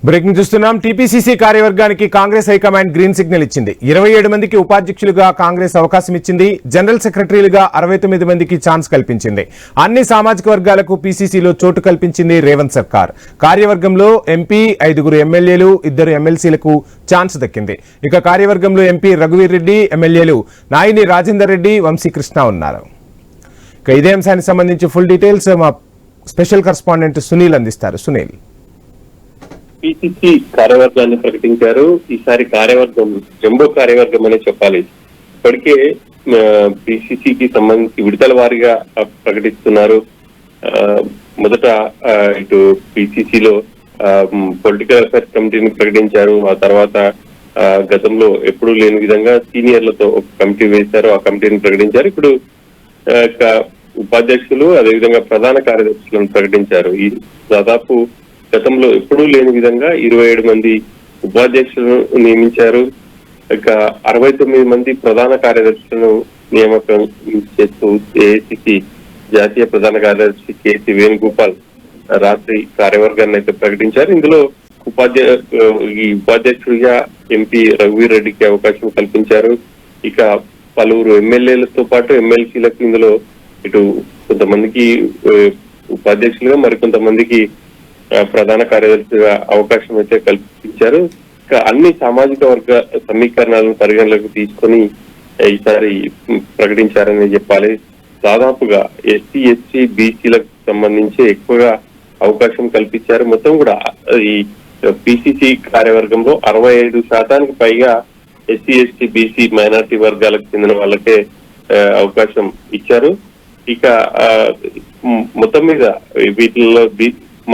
Breaking చూస్తున్నాం. TPCC కార్యవర్గానికి Congress high command green signal ఇచ్చింది. 27 మందికి ఉపాధ్యక్షులుగా కాంగ్రెస్ అవకాశం ఇచ్చింది. జనరల్ సెక్రటరీలుగా 69 మందికి ఛాన్స్ కల్పించింది. అన్ని సామాజిక వర్గాలకు పీసీసీలో చోటు కల్పించింది రేవంత్ సర్కార్. కార్యవర్గంలో ఎంపీ, 5 ఎమ్మెల్యేలు, 2 ఎమ్మెల్సీలకు ఛాన్స్ దక్కింది. ఇక కార్యవర్గంలో ఎంపీ రఘువీర్ రెడ్డి, ఎమ్మెల్యేలు నాయిని రాజేందర్ రెడ్డి, వంశీకృష్ణ ఉన్నారు. ఇక ఇదే అంశానికి సంబంధించి ఫుల్ డీటెయిల్స్ మా స్పెషల్ కరెస్పాండెంట్ సునీల్ అందిస్తారు. సునీల్, పిసిసి కార్యవర్గాన్ని ప్రకటించారు. ఈసారి కార్యవర్గం జంబో కార్యవర్గం అనే చెప్పాలి. ఇప్పటికే పిసిసికి సంబంధించి విడతల వారీగా ప్రకటిస్తున్నారు. మొదట ఇటు పిసిసిలో పొలిటికల్ అఫైర్స్ కమిటీని ప్రకటించారు. ఆ తర్వాత గతంలో ఎప్పుడూ లేని విధంగా సీనియర్లతో ఒక కమిటీ వేశారు. ఆ కమిటీని ప్రకటించారు. ఇప్పుడు ఉపాధ్యక్షులు, అదేవిధంగా ప్రధాన కార్యదర్శులను ప్రకటించారు. ఈ దాదాపు గతంలో ఎప్పుడూ లేని విధంగా 27 మంది ఉపాధ్యక్షులను నియమించారు. ఇక 69 మంది ప్రధాన కార్యదర్శులను నియామకం చేస్తూ ఏఐసిసి జాతీయ ప్రధాన కార్యదర్శి కేసీ వేణుగోపాల్ రాత్రి కార్యవర్గాన్ని అయితే ప్రకటించారు. ఇందులో ఉపాధ్యక్షుడిగా ఎంపీ రఘువీర్ రెడ్డికి అవకాశం కల్పించారు. ఇక పలువురు ఎమ్మెల్యేలతో పాటు ఎమ్మెల్సీలకు ఇందులో ఇటు కొంతమందికి ఉపాధ్యక్షులుగా, మరికొంతమందికి ప్రధాన కార్యదర్శిగా అవకాశం అయితే కల్పించారు. ఇక అన్ని సామాజిక వర్గ సమీకరణాలను పరిగణలోకి తీసుకొని ఈసారి ప్రకటించారని చెప్పాలి. దాదాపుగా ఎస్సీ, ఎస్టీ, బీసీలకు సంబంధించి ఎక్కువగా అవకాశం కల్పించారు. మొత్తం కూడా ఈ పిసిసి కార్యవర్గంలో 65% పైగా ఎస్సీ, ఎస్టీ, బీసీ, మైనారిటీ వర్గాలకు చెందిన వాళ్ళకే అవకాశం ఇచ్చారు. ఇక మొత్తం మీద వీటిల్లో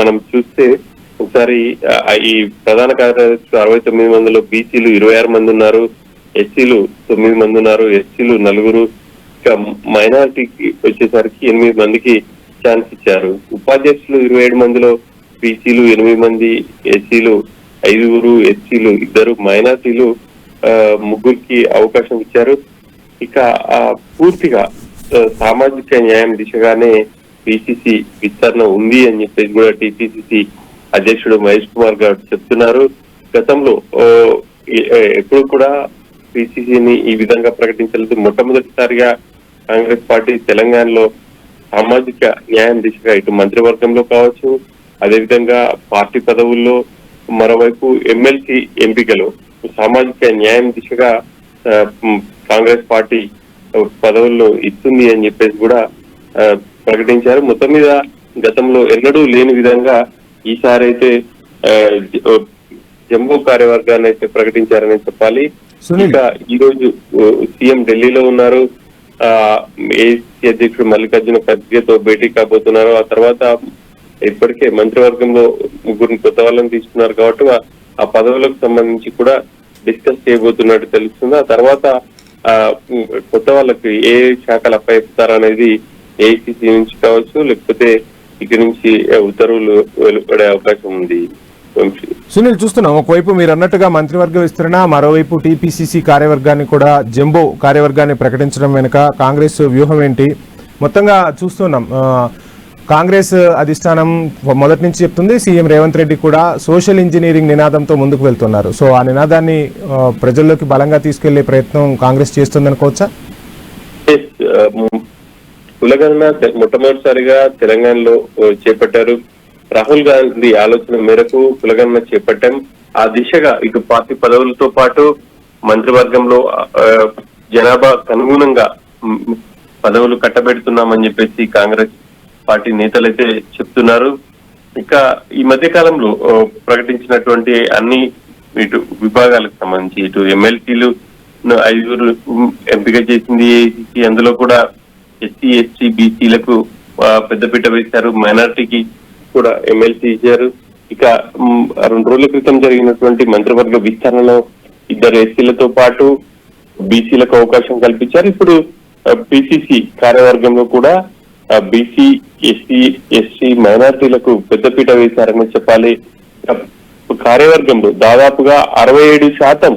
మనం చూస్తే ఒకసారి ఈ ప్రధాన కార్యదర్శి 69 మందిలో బీసీలు 26 మంది ఉన్నారు, ఎస్సీలు 9 మంది ఉన్నారు, ఎస్సీలు 4, ఇక మైనారిటీకి వచ్చేసరికి 8 మందికి ఛాన్స్ ఇచ్చారు. ఉపాధ్యక్షులు 27 మందిలో బీసీలు 8 మంది, ఎస్సీలు 5, ఎస్సీలు 2, మైనారిటీలు 3కి అవకాశం ఇచ్చారు. ఇక పూర్తిగా సామాజిక న్యాయం దిశగానే పిసిసి విస్తరణ ఉంది అని చెప్పేసి కూడా టిపిసిసి అధ్యక్షుడు మహేష్ కుమార్ గారు చెప్తున్నారు. గతంలో ఎప్పుడు కూడా పిసిసిని ఈ విధంగా ప్రకటించలేదు. మొట్టమొదటిసారిగా కాంగ్రెస్ పార్టీ తెలంగాణలో సామాజిక న్యాయం దిశగా ఇటు మంత్రివర్గంలో కావచ్చు, అదేవిధంగా పార్టీ పదవుల్లో, మరోవైపు ఎమ్మెల్సీ ఎంపికలో సామాజిక న్యాయం దిశగా కాంగ్రెస్ పార్టీ పదవుల్లో ఇస్తుంది అని చెప్పేసి కూడా ప్రకటించారు. మొత్తం మీద గతంలో ఎన్నడూ లేని విధంగా ఈసారి అయితే జంబో కార్యవర్గాన్ని అయితే ప్రకటించారని చెప్పాలి. ఇంకా ఈ రోజు సీఎం ఢిల్లీలో ఉన్నారు. ఏసీ అధ్యక్షుడు మల్లికార్జున ఖర్గేతో భేటీ కాబోతున్నారు. ఆ తర్వాత ఇప్పటికే మంత్రివర్గంలో 3 కొత్త వాళ్ళని తీసుకున్నారు కాబట్టి ఆ పదవులకు సంబంధించి కూడా డిస్కస్ చేయబోతున్నట్టు తెలుస్తుంది. ఆ తర్వాత కొత్త వాళ్ళకి ఏ శాఖలు అప్పగిస్తారనేది ఏఐసిసి నుంచి కావచ్చు, లేకపోతే ఇక్కడి నుంచి ఉత్తర్వులు వెలువడే అవకాశం ఉంది. సునీల్, చూస్తున్నాం ఒకవైపు మీరు అన్నట్టుగా మంత్రివర్గ విస్తరణ, మరోవైపు టీపీసీసీ కార్యవర్గాన్ని కూడా జంబో కార్యవర్గాన్ని ప్రకటించడం వెనుక కాంగ్రెస్ వ్యూహం ఏంటి? మొత్తంగా చూస్తున్నాం కాంగ్రెస్ అధిష్టానం మొదటి నుంచి చెప్తుంది. సీఎం రేవంత్ రెడ్డి కూడా సోషల్ ఇంజనీరింగ్ నినాదంతో ముందుకు వెళ్తున్నారు. సో ఆ నినాదాన్ని ప్రజల్లోకి బలంగా తీసుకెళ్లే ప్రయత్నం కాంగ్రెస్ చేస్తుందనుకోవచ్చా? కులగణన మొట్టమొదటిసారిగా తెలంగాణలో చేపట్టారు. రాహుల్ గాంధీ ఆలోచన మేరకు కులగణన చేపట్టాం. ఆ దిశగా ఇటు పార్టీ పదవులతో పాటు మంత్రివర్గంలో జనాభాకు అనుగుణంగా పదవులు కట్టబెడుతున్నామని చెప్పేసి కాంగ్రెస్ పార్టీ నేతలైతే చెప్తున్నారు. ఇక ఈ మధ్య కాలంలో ప్రకటించినటువంటి అన్ని ఇటు విభాగాలకు సంబంధించి ఇటు ఎమ్మెల్సీలు 5 ఎంపిక చేసింది ఏఐసిసి. అందులో కూడా ఎస్సీ, ఎస్టీ, బీసీలకు పెద్దపీట వేశారు. మైనారిటీకి కూడా ఎమ్మెల్సీ ఇచ్చారు. ఇక 2 రోజుల క్రితం జరిగినటువంటి మంత్రివర్గ విస్తరణలో 2 ఎస్సీలతో పాటు బీసీలకు అవకాశం కల్పించారు. ఇప్పుడు పిసిసి కార్యవర్గంలో కూడా బీసీ, ఎస్సీ, ఎస్టీ, మైనారిటీలకు పెద్దపీట వేశారని చెప్పాలి. కార్యవర్గంలో దాదాపుగా 67%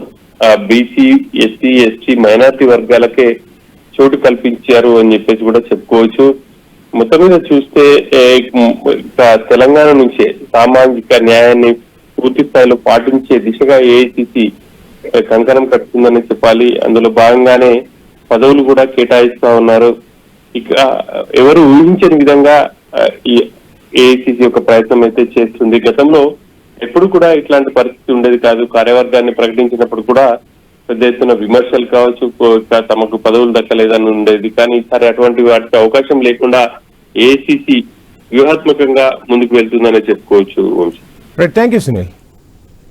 బీసీ, ఎస్సీ, ఎస్టీ, మైనారిటీ వర్గాలకే చోటు కల్పించారు అని చెప్పేసి కూడా చెప్పుకోవచ్చు. మొత్తం మీద చూస్తే తెలంగాణ నుంచే సామాజిక న్యాయాన్ని పూర్తి స్థాయిలో పాటించే దిశగా ఏఐసిసి కంకణం కట్టుతుందని చెప్పాలి. అందులో భాగంగానే పదవులు కూడా కేటాయిస్తా ఉన్నారు. ఇక ఎవరు ఊహించని విధంగా ఈ ఏఐసిసి యొక్క ప్రయత్నం అయితే చేస్తుంది. గతంలో ఎప్పుడు కూడా ఇట్లాంటి పరిస్థితి ఉండేది కాదు. కార్యవర్గాన్ని ప్రకటించినప్పుడు కూడా పెద్ద ఎత్తున విమర్శలు కావచ్చు, తమకు పదవులు దక్కలేదని ఉండేది. కానీ ఈసారి అటువంటి వాటికి అవకాశం లేకుండా ఏఐసిసి వ్యూహాత్మకంగా ముందుకు వెళ్తుందనే చెప్పుకోవచ్చు. Thank you Sunil.